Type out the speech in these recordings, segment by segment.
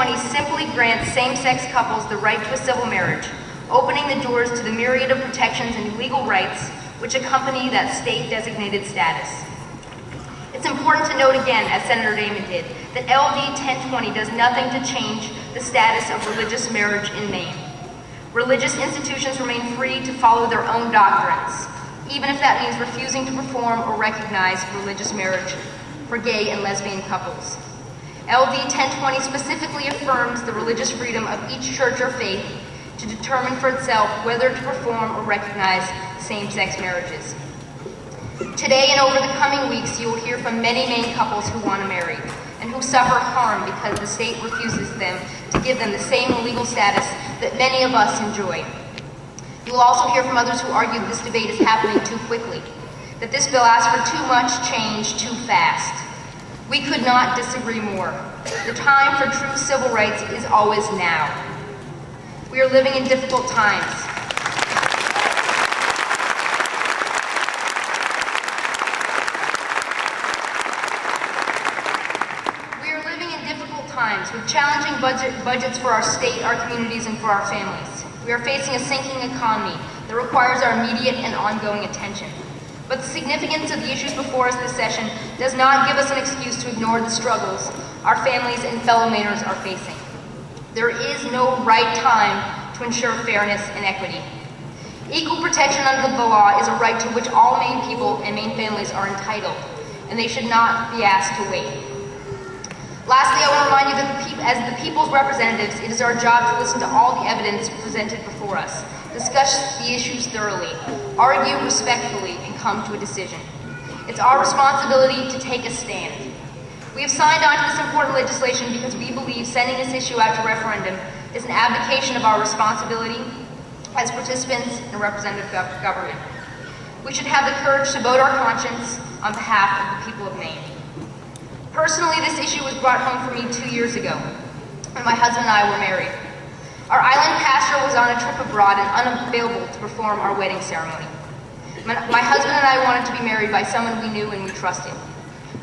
1020 simply grants same-sex couples the right to a civil marriage, opening the doors to the myriad of protections and legal rights which accompany that state-designated status. It's important to note again, as Senator Damon did, that LD 1020 does nothing to change the status of religious marriage in Maine. Religious institutions remain free to follow their own doctrines, even if that means refusing to perform or recognize religious marriage for gay and lesbian couples. LD 1020 specifically affirms the religious freedom of each church or faith to determine for itself whether to perform or recognize same-sex marriages. Today and over the coming weeks, you will hear from many Maine couples who want to marry and who suffer harm because the state refuses them to give them the same legal status that many of us enjoy. You will also hear from others who argue this debate is happening too quickly, that this bill asks for too much change too fast. We could not disagree more. The time for true civil rights is always now. We are living in difficult times. With challenging budgets for our state, our communities, and for our families. We are facing a sinking economy that requires our immediate and ongoing attention. But the significance of the issues before us this session does not give us an excuse to ignore the struggles our families and fellow Mainers are facing. There is no right time to ensure fairness and equity. Equal protection under the law is a right to which all Maine people and Maine families are entitled, and they should not be asked to wait. Lastly, I want to remind you that as the people's representatives, it is our job to listen to all the evidence presented before us, discuss the issues thoroughly, argue respectfully, and come to a decision. It's our responsibility to take a stand. We have signed on to this important legislation because we believe sending this issue out to referendum is an abdication of our responsibility as participants in representative government. We should have the courage to vote our conscience on behalf of the people of Maine. Personally, this issue was brought home for me 2 years ago, when my husband and I were married. Our island pastor was on a trip abroad and unavailable to perform our wedding ceremony. My husband and I wanted to be married by someone we knew and we trusted.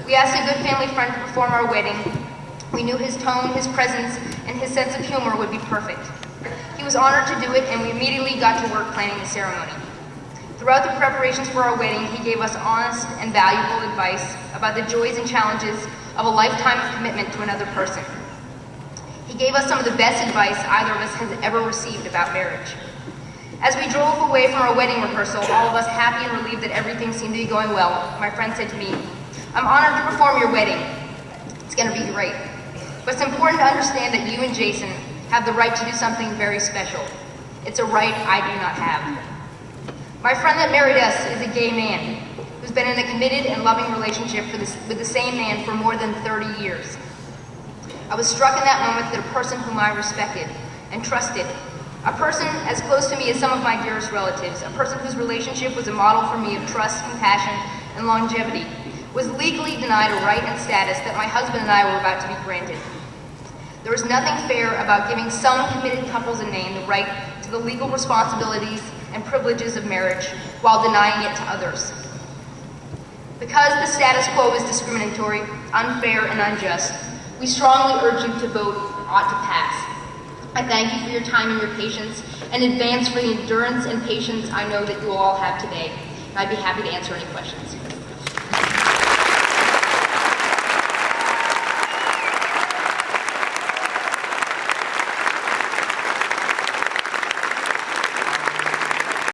We asked a good family friend to perform our wedding. We knew his tone, his presence, and his sense of humor would be perfect. He was honored to do it, and we immediately got to work planning the ceremony. Throughout the preparations for our wedding, he gave us honest and valuable advice about the joys and challenges of a lifetime of commitment to another person. He gave us some of the best advice either of us has ever received about marriage. As we drove away from our wedding rehearsal, all of us happy and relieved that everything seemed to be going well, my friend said to me, "I'm honored to perform your wedding. It's going to be great. But it's important to understand that you and Jason have the right to do something very special. It's a right I do not have." My friend that married us is a gay man who's been in a committed and loving relationship with the same man for more than 30 years. I was struck in that moment that a person whom I respected and trusted, a person as close to me as some of my dearest relatives, a person whose relationship was a model for me of trust, compassion, and longevity, was legally denied a right and status that my husband and I were about to be granted. There is nothing fair about giving some committed couples in Maine the right to the legal responsibilities and privileges of marriage while denying it to others. Because the status quo is discriminatory, unfair, and unjust, we strongly urge you to vote ought to pass. I thank you for your time and your patience, and in advance for the endurance and patience I know that you will all have today. And I'd be happy to answer any questions.